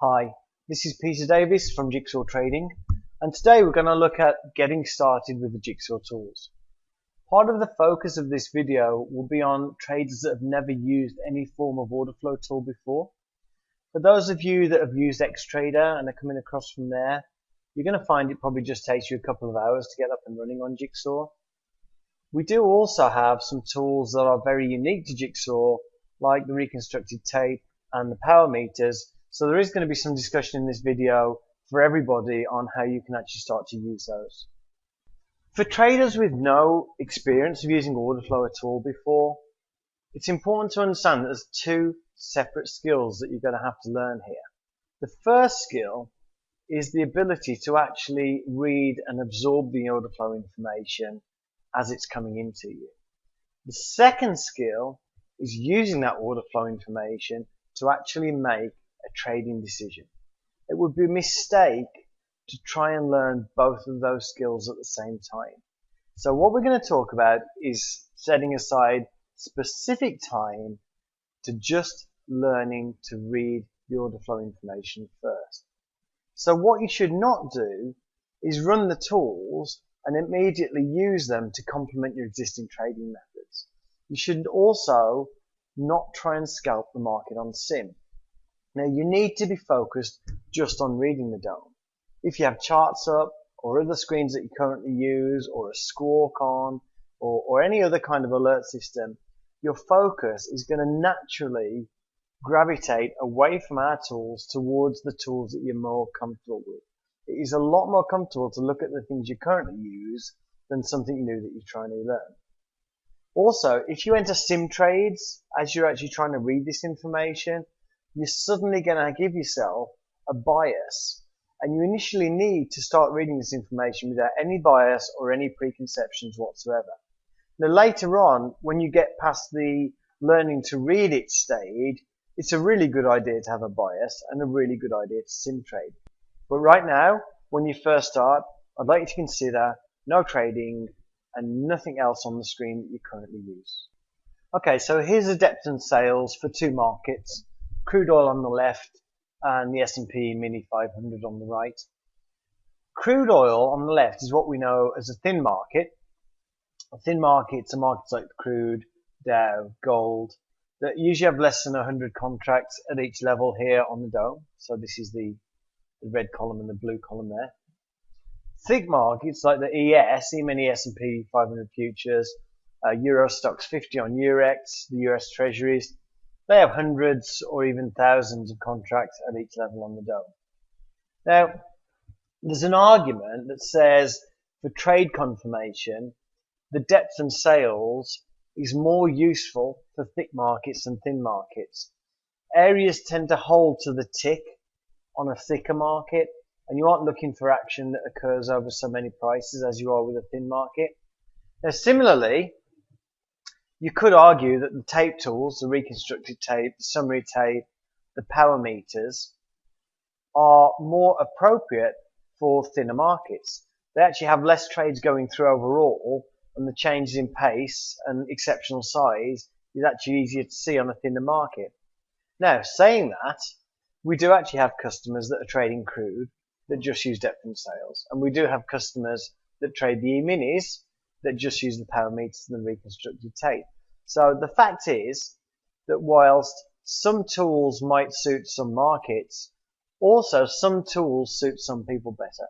Hi, this is Peter Davis from Jigsaw Trading, and today we're going to look at getting started with the Jigsaw Tools. Part of the focus of this video will be on traders that have never used any form of order flow tool before. For those of you that have used Xtrader and are coming across from there, you're going to find it probably just takes you a couple of hours to get up and running on Jigsaw. We do also have some tools that are very unique to Jigsaw, like the reconstructed tape and the power meters. So there is going to be some discussion in this video for everybody on how you can actually start to use those. For traders with no experience of using order flow at all before, it's important to understand that there's two separate skills that you're going to have to learn here. The first skill is the ability to actually read and absorb the order flow information as it's coming into you. The second skill is using that order flow information to actually make a trading decision. It would be a mistake to try and learn both of those skills at the same time. So what we're going to talk about is setting aside specific time to just learning to read the order flow information first. So what you should not do is run the tools and immediately use them to complement your existing trading methods. You should also not try and scalp the market on sim. Now you need to be focused just on reading the DOM. If you have charts up or other screens that you currently use or a squawk on or any other kind of alert system, your focus is going to naturally gravitate away from our tools towards the tools that you're more comfortable with. It is a lot more comfortable to look at the things you currently use than something new that you're trying to learn. Also, if you enter sim trades as you're actually trying to read this information, you're suddenly going to give yourself a bias, and you initially need to start reading this information without any bias or any preconceptions whatsoever. Now later on, when you get past the learning to read it stage, it's a really good idea to have a bias and a really good idea to sim trade. But right now, when you first start, I'd like you to consider no trading and nothing else on the screen that you currently use. Okay, so here's the depth and sales for two markets. Crude oil on the left and the S&P Mini 500 on the right. Crude oil on the left is what we know as a thin market. A thin markets are markets like crude, Dow, gold, that usually have less than 100 contracts at each level here on the DOM. So this is the red column and the blue column there. Thick markets like the ES, E-mini S&P 500 futures, Euro Stocks 50 on Eurex, the US Treasuries, they have hundreds or even thousands of contracts at each level on the DOM. Now, there's an argument that says for trade confirmation, the depth and sales is more useful for thick markets than thin markets. Areas tend to hold to the tick on a thicker market, and you aren't looking for action that occurs over so many prices as you are with a thin market. Now, similarly, you could argue that the tape tools, the reconstructed tape, the summary tape, the power meters, are more appropriate for thinner markets. They actually have less trades going through overall, and the changes in pace and exceptional size is actually easier to see on a thinner market. Now, saying that, we do actually have customers that are trading crude that just use depth and sales, and we do have customers that trade the E-minis that just use the power meters and the reconstructed tape. So the fact is that whilst some tools might suit some markets, also some tools suit some people better.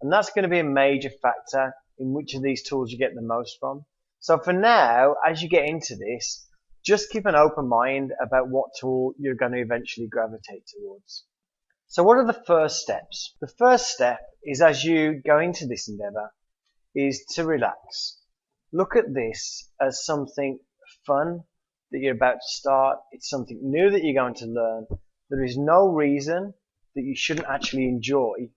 And that's going to be a major factor in which of these tools you get the most from. So for now, as you get into this, just keep an open mind about what tool you're going to eventually gravitate towards. So what are the first steps? The first step is, as you go into this endeavor, is to relax. Look at this as something fun that you're about to start. It's something new that you're going to learn. There is no reason that you shouldn't actually enjoy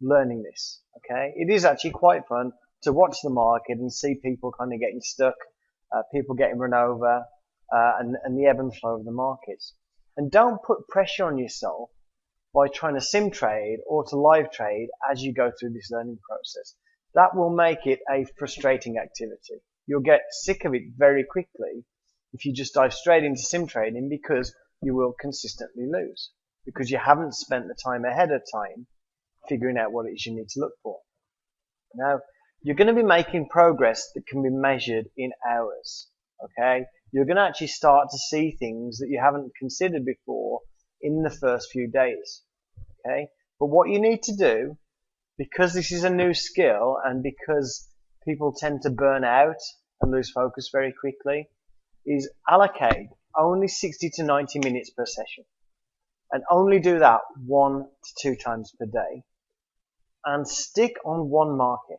learning this. Okay, it is actually quite fun to watch the market and see people kind of getting stuck, people getting run over, and the ebb and flow of the markets. And don't put pressure on yourself by trying to sim trade or to live trade as you go through this learning process. That will make it a frustrating activity. You'll get sick of it very quickly if you just dive straight into sim trading, because you will consistently lose. because you haven't spent the time ahead of time figuring out what it is you need to look for. Now, you're going to be making progress that can be measured in hours. Okay? You're going to actually start to see things that you haven't considered before in the first few days. Okay? But what you need to do, because this is a new skill and because people tend to burn out and lose focus very quickly, is allocate only 60 to 90 minutes per session. And only do that 1 to 2 times per day. And stick on one market.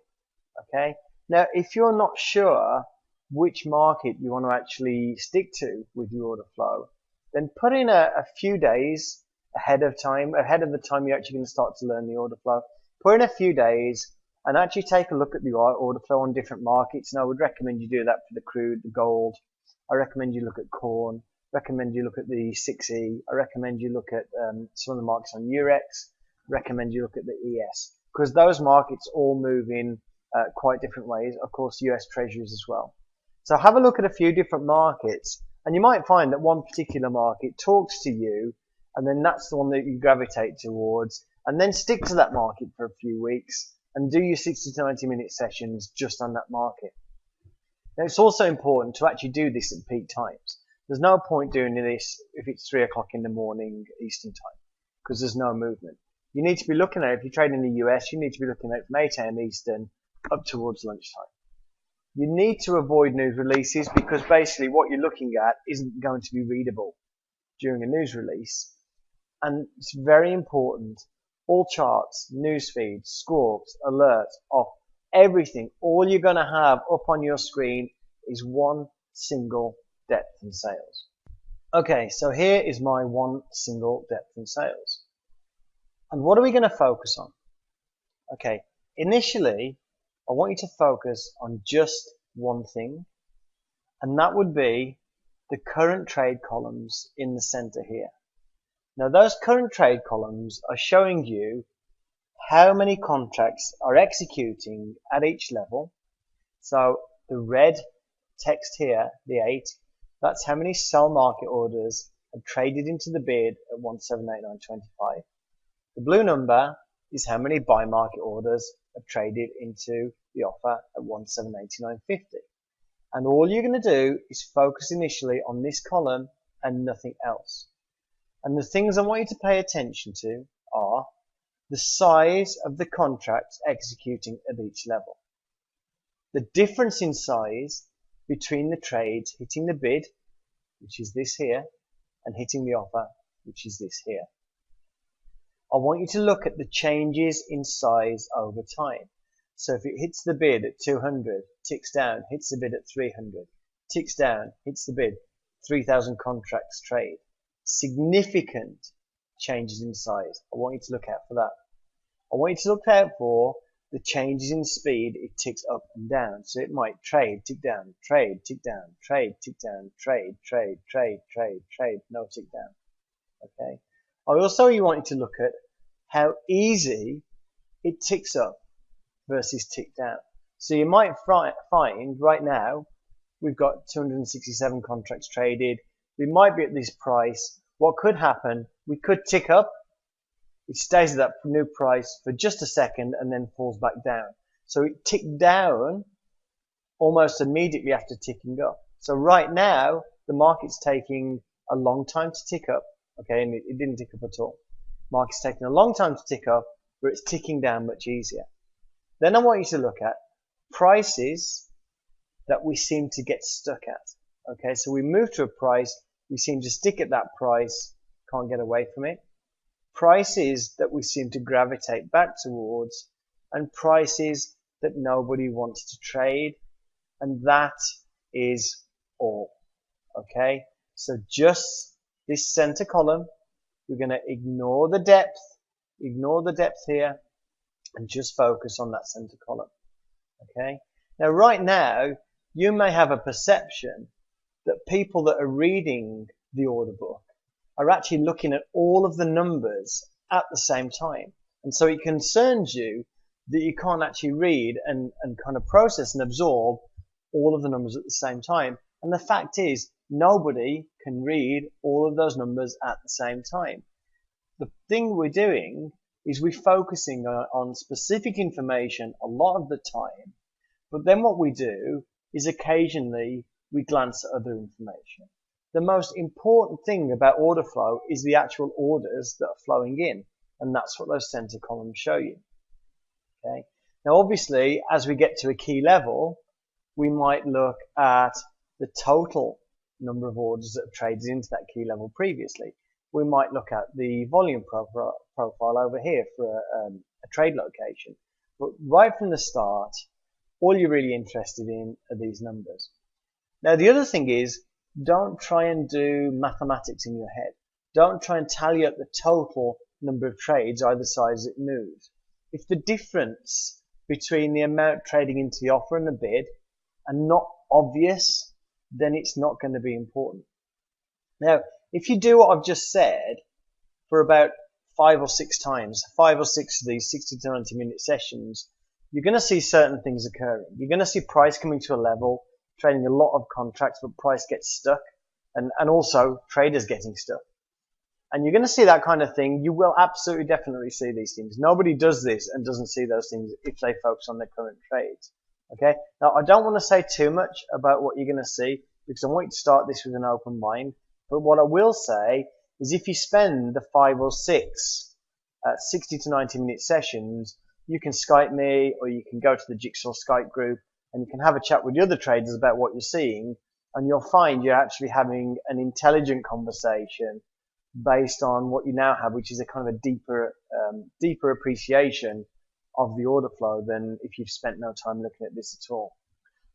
Okay? Now, if you're not sure which market you want to actually stick to with your order flow, then put in a few days ahead of the time you're actually going to start to learn the order flow. Put in a few days and actually take a look at the order flow on different markets. And I would recommend you do that for the crude, the gold. I recommend you look at corn. Recommend you look at the 6E. I recommend you look at some of the markets on Eurex. Recommend you look at the ES, because those markets all move in quite different ways. Of course, US Treasuries as well. So have a look at a few different markets, and you might find that one particular market talks to you, and then that's the one that you gravitate towards, and then stick to that market for a few weeks and do your 60 to 90 minute sessions just on that market. Now, it's also important to actually do this at peak times. There's no point doing this if it's 3 o'clock in the morning Eastern time, because there's no movement. You need to be looking at it. If you trade in the US, you need to be looking at it from 8 a.m. Eastern up towards lunchtime. You need to avoid news releases, because basically what you're looking at isn't going to be readable during a news release. And it's very important. All charts, news feeds, scores, alerts, off, everything, all you're going to have up on your screen is one single depth in sales. Okay, so here is my one single depth in sales. And what are we going to focus on? Okay, initially, I want you to focus on just one thing, and that would be the current trade columns in the center here. Now, those current trade columns are showing you how many contracts are executing at each level. So the red text here, the 8, that's how many sell market orders have traded into the bid at 1789.25. The blue number is how many buy market orders have traded into the offer at 1789.50. And all you're going to do is focus initially on this column and nothing else. And the things I want you to pay attention to are the size of the contracts executing at each level, the difference in size between the trades hitting the bid, which is this here, and hitting the offer, which is this here. I want you to look at the changes in size over time. So if it hits the bid at 200, ticks down, hits the bid at 300, ticks down, hits the bid, 3,000 contracts trade. Significant changes in size. I want you to look out for that. I want you to look out for the changes in speed. It ticks up and down. So it might trade, tick down, trade, tick down, trade, tick down, trade, trade, trade, trade, trade, no tick down. Okay. I also want you to look at how easy it ticks up versus tick down. So you might find right now we've got 267 contracts traded. We might be at this price. What could happen, we could tick up. It stays at that new price for just a second and then falls back down. So it ticked down almost immediately after ticking up. So right now, the market's taking a long time to tick up. Okay, and it didn't tick up at all. Market's taking a long time to tick up, but it's ticking down much easier. Then I want you to look at prices that we seem to get stuck at. Okay, so we move to a price, we seem to stick at that price, can't get away from it. Prices that we seem to gravitate back towards, and prices that nobody wants to trade, and that is all. Okay, so just this center column, we're going to ignore the depth here, and just focus on that center column. Okay, now right now, you may have a perception that people that are reading the order book are actually looking at all of the numbers at the same time. And so it concerns you that you can't actually read and kind of process and absorb all of the numbers at the same time. And the fact is, nobody can read all of those numbers at the same time. the thing we're doing is we're focusing on specific information a lot of the time, but then what we do is occasionally we glance at other information. The most important thing about order flow is the actual orders that are flowing in, and that's what those center columns show you. Okay. Now obviously, as we get to a key level, we might look at the total number of orders that have traded into that key level previously. We might look at the volume profile over here for a trade location. But right from the start, all you're really interested in are these numbers. Now the other thing is, don't try and do mathematics in your head. Don't try and tally up the total number of trades either side as it moves. If the difference between the amount trading into the offer and the bid are not obvious, then it's not going to be important. Now, if you do what I've just said for about 5 or 6 times, 5 or 6 of these 60 to 90 minute sessions, you're going to see certain things occurring. You're going to see price coming to a level, trading a lot of contracts, but price gets stuck, and also traders getting stuck. And you're going to see that kind of thing. You will absolutely definitely see these things. Nobody does this and doesn't see those things if they focus on their current trades. Okay. Now, I don't want to say too much about what you're going to see because I want you to start this with an open mind. But what I will say is if you spend the 5 or 6 60 to 90 minute sessions, you can Skype me or you can go to the Jigsaw Skype group and you can have a chat with the other traders about what you're seeing, and you'll find you're actually having an intelligent conversation based on what you now have, which is a kind of a deeper appreciation of the order flow than if you've spent no time looking at this at all.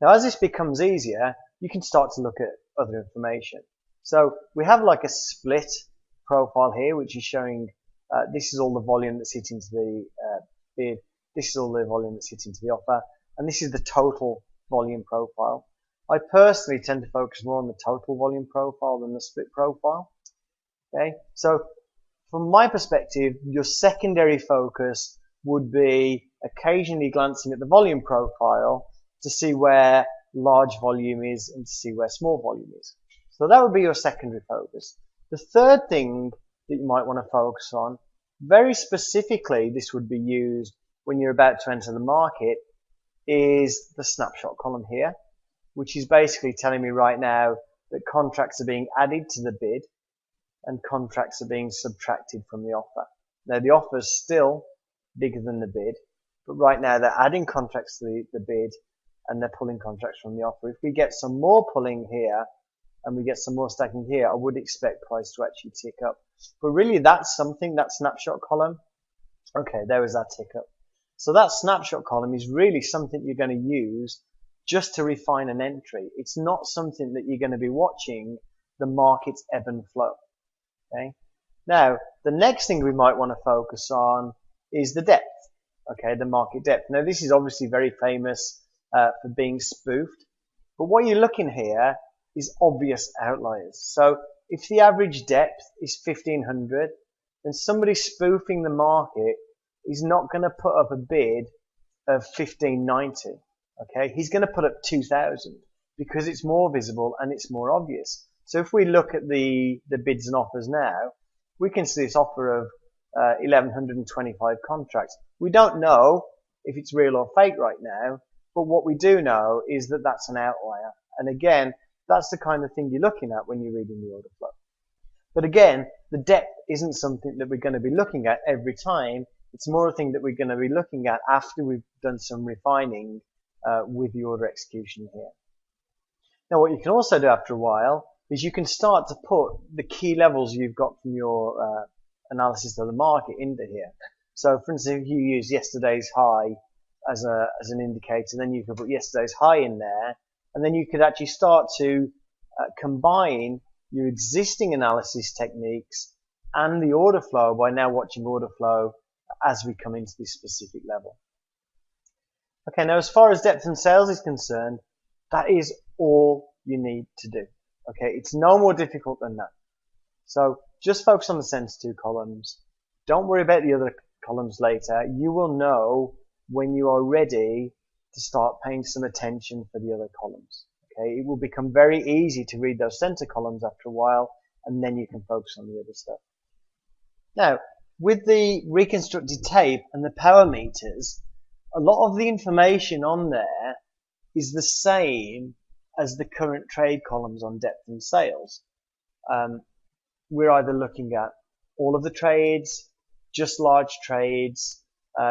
Now, as this becomes easier, you can start to look at other information. So we have like a split profile here, which is showing this is all the volume that's hit into the bid, this is all the volume that's hit into the offer, and this is the total volume profile. I personally tend to focus more on the total volume profile than the split profile. Okay, so from my perspective, your secondary focus would be occasionally glancing at the volume profile to see where large volume is and to see where small volume is. So that would be your secondary focus. The third thing that you might want to focus on, very specifically, this would be used when you're about to enter the market, is the snapshot column here, which is basically telling me right now that contracts are being added to the bid and contracts are being subtracted from the offer. Now the offer is still bigger than the bid, but right now they're adding contracts to the bid and they're pulling contracts from the offer. If we get some more pulling here and we get some more stacking here, I would expect price to actually tick up. But really that's something, that snapshot column, okay, there was that tick up. So that snapshot column is really something you're going to use just to refine an entry. It's not something that you're going to be watching the market's ebb and flow. Okay. Now, the next thing we might want to focus on is the depth. Okay, the market depth. Now, this is obviously very famous for being spoofed, but what you're looking here is obvious outliers. So, if the average depth is 1500, then somebody spoofing the market is not going to put up a bid of 1590. Okay, he's going to put up 2000 because it's more visible and it's more obvious. So if we look at the bids and offers now, we can see this offer of 1125 contracts. We don't know if it's real or fake right now, but what we do know is that that's an outlier. And again, that's the kind of thing you're looking at when you're reading the order flow. But again, the depth isn't something that we're going to be looking at every time. It's more a thing that we're going to be looking at after we've done some refining with the order execution here. Now, what you can also do after a while is you can start to put the key levels you've got from your analysis of the market into here. So, for instance, if you use yesterday's high as an indicator, then you can put yesterday's high in there, and then you could actually start to combine your existing analysis techniques and the order flow by now watching order flow as we come into this specific level. Okay, now as far as depth and sales is concerned, that is all you need to do. Okay, it's no more difficult than that. So just focus on the center 2 columns. Don't worry about the other columns later. You will know when you are ready to start paying some attention for the other columns. Okay, it will become very easy to read those center columns after a while, and then you can focus on the other stuff. Now, with the reconstructed tape and the power meters, a lot of the information on there is the same as the current trade columns on depth and sales. We're either looking at all of the trades, just large trades,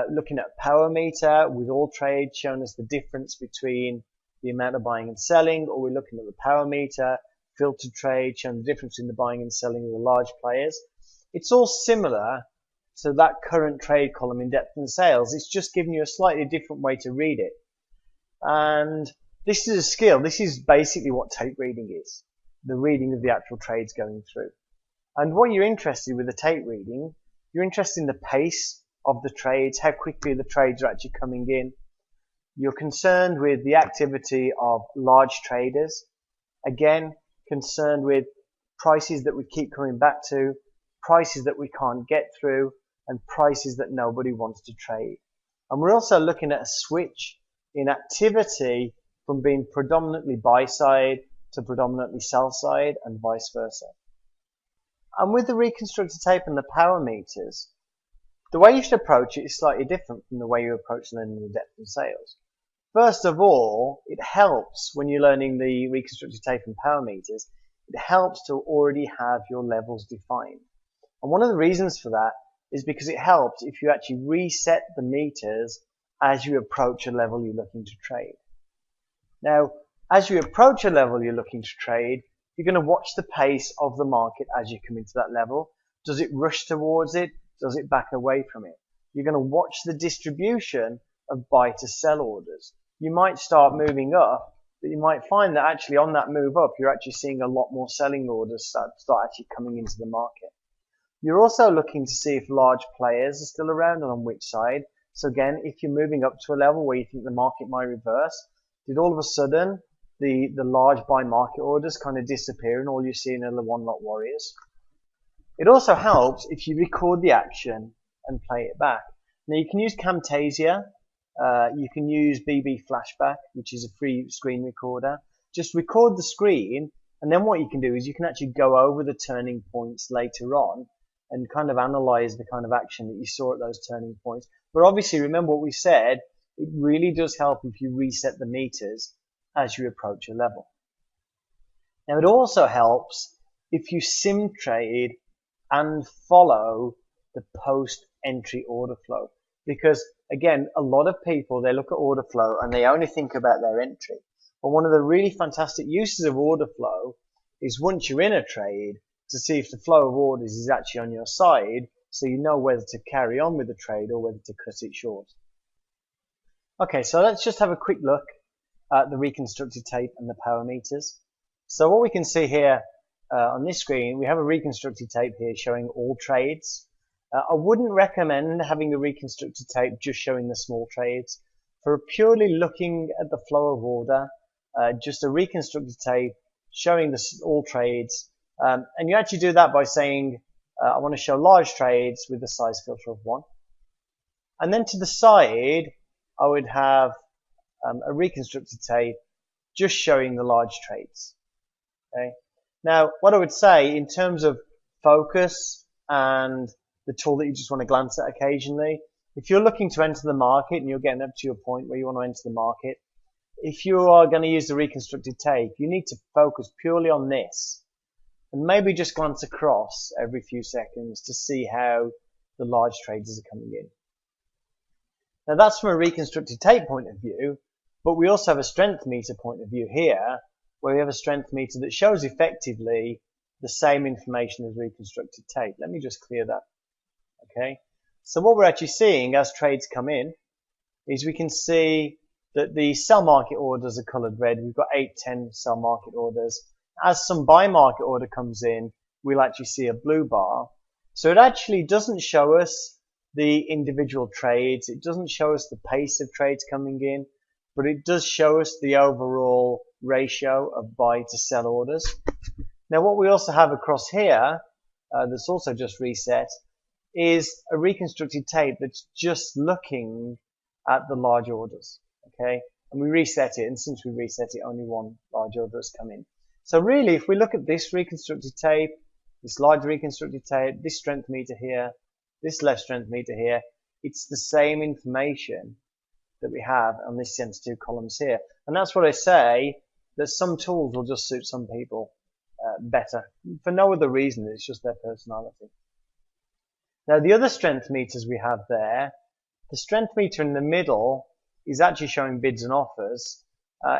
looking at power meter with all trades showing us the difference between the amount of buying and selling, or we're looking at the power meter, filtered trade showing the difference in the buying and selling of the large players. It's all similar to that current trade column in depth and sales. It's just giving you a slightly different way to read it. And this is a skill. This is basically what tape reading is, the reading of the actual trades going through. And what you're interested with the tape reading, you're interested in the pace of the trades, how quickly the trades are actually coming in. You're concerned with the activity of large traders. Again, concerned with prices that we keep coming back to, prices that we can't get through, and prices that nobody wants to trade. And we're also looking at a switch in activity from being predominantly buy side to predominantly sell side and vice versa. And with the reconstructed tape and the power meters, the way you should approach it is slightly different from the way you approach learning the depth and sales. First of all, it helps when you're learning the reconstructed tape and power meters, it helps to already have your levels defined. And one of the reasons for that is because it helps if you actually reset the meters as you approach a level you're looking to trade. Now, as you approach a level you're looking to trade, you're going to watch the pace of the market as you come into that level. Does it rush towards it? Does it back away from it? You're going to watch the distribution of buy to sell orders. You might start moving up, but you might find that actually on that move up, you're actually seeing a lot more selling orders start actually coming into the market. You're also looking to see if large players are still around and on which side. So again, if you're moving up to a level where you think the market might reverse, did all of a sudden the large buy market orders kind of disappear and all you're seeing are the one lot warriors? It also helps if you record the action and play it back. Now you can use Camtasia, you can use BB Flashback, which is a free screen recorder. Just record the screen, and then what you can do is you can actually go over the turning points later on and kind of analyze the kind of action that you saw at those turning points. But obviously, remember what we said, it really does help if you reset the meters as you approach a level. Now it also helps if you sim trade and follow the post-entry order flow. Because again, a lot of people, they look at order flow and they only think about their entry. But one of the really fantastic uses of order flow is once you're in a trade, to see if the flow of orders is actually on your side, so you know whether to carry on with the trade or whether to cut it short. Okay, so let's just have a quick look at the reconstructed tape and the power meters. So what we can see here on this screen, we have a reconstructed tape here showing all trades. I wouldn't recommend having a reconstructed tape just showing the small trades. For purely looking at the flow of order, just a reconstructed tape showing all trades. And you actually do that by saying, I want to show large trades with the size filter of 1. And then to the side, I would have a reconstructed tape just showing the large trades. Okay. Now, what I would say in terms of focus and the tool that you just want to glance at occasionally, if you're looking to enter the market and you're getting up to your point where you want to enter the market, if you are going to use the reconstructed tape, you need to focus purely on this and maybe just glance across every few seconds to see how the large traders are coming in. Now that's from a reconstructed tape point of view, but we also have a strength meter point of view here, where we have a strength meter that shows effectively the same information as reconstructed tape. Let me just clear that. Okay, so what we're actually seeing as trades come in is we can see that the sell market orders are colored red. We've got 8, 10 sell market orders. As some buy market order comes in, we'll actually see a blue bar. So it actually doesn't show us the individual trades. It doesn't show us the pace of trades coming in, but it does show us the overall ratio of buy to sell orders. Now what we also have across here, that's also just reset, is a reconstructed tape that's just looking at the large orders. Okay, and we reset it, and since we reset it, only one large order has come in. So really, if we look at this reconstructed tape, this large reconstructed tape, this strength meter here, this left strength meter here, it's the same information that we have on these sensitive columns here. And that's what I say, that some tools will just suit some people better. For no other reason, it's just their personality. Now the other strength meters we have there, the strength meter in the middle is actually showing bids and offers.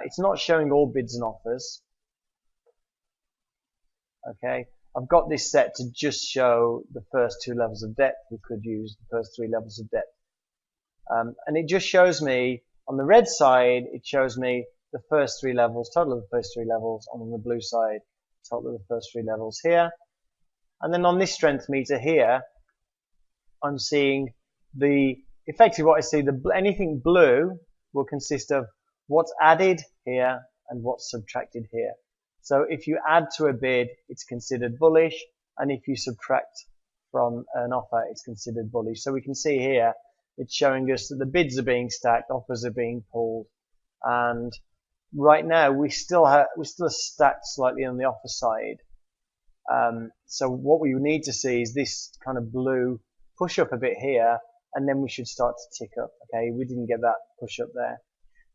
It's not showing all bids and offers. Okay, I've got this set to just show the first 2 levels of depth. We could use the first 3 levels of depth. And it just shows me, on the red side, it shows me the first 3 levels, total of the first 3 levels, and on the blue side, total of the first 3 levels here. And then on this strength meter here, I'm seeing effectively what I see, anything blue will consist of what's added here and what's subtracted here. So if you add to a bid, it's considered bullish, and if you subtract from an offer, it's considered bullish. So we can see here, it's showing us that the bids are being stacked, offers are being pulled, and right now we're still stacked slightly on the offer side. So what we need to see is this kind of blue push up a bit here, and then we should start to tick up. Okay, we didn't get that push up there.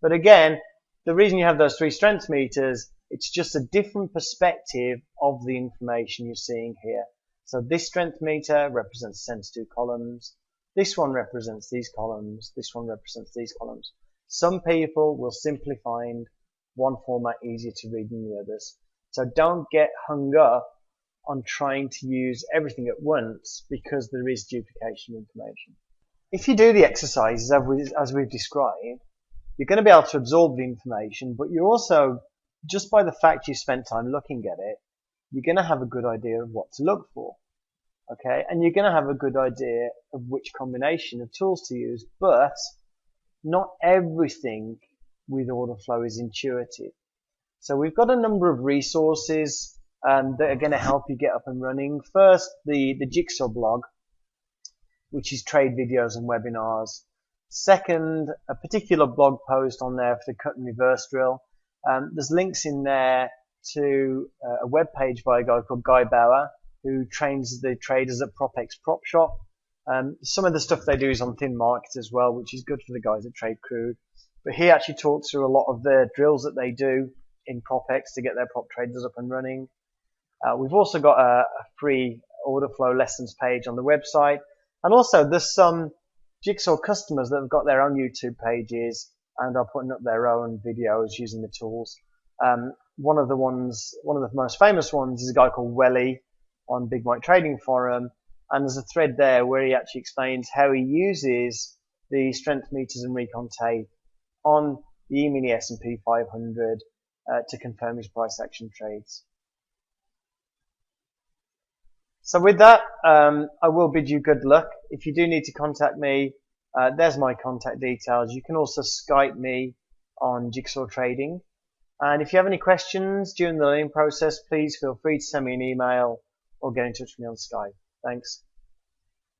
But again, the reason you have those 3 strength meters, it's just a different perspective of the information you're seeing here. So this strength meter represents sensitive columns. This one represents these columns. This one represents these columns. Some people will simply find one format easier to read than the others. So don't get hung up on trying to use everything at once, because there is duplication of information. If you do the exercises as we've described, you're going to be able to absorb the information, but you also, just by the fact you spent time looking at it, you're going to have a good idea of what to look for. Okay, and you're going to have a good idea of which combination of tools to use, but not everything with order flow is intuitive. So we've got a number of resources that are going to help you get up and running. First, the Jigsaw blog, which is trade videos and webinars. Second, a particular blog post on there for the cut and reverse drill. There's links in there to a web page by a guy called Guy Bauer, who trains the traders at PropX Prop Shop. Some of the stuff they do is on thin market as well, which is good for the guys that trade crude. But he actually talks through a lot of the drills that they do in PropX to get their prop traders up and running. We've also got a free order flow lessons page on the website. And also there's some Jigsaw customers that have got their own YouTube pages and are putting up their own videos using the tools. One of the most famous ones is a guy called Welly on Big Mike Trading Forum, and there's a thread there where he actually explains how he uses the strength meters and recon tape on the E-mini S&P 500 to confirm his price action trades. So with that, I will bid you good luck. If you do need to contact me, there's my contact details. You can also Skype me on Jigsaw Trading. And if you have any questions during the learning process, please feel free to send me an email or get in touch with me on Skype. Thanks.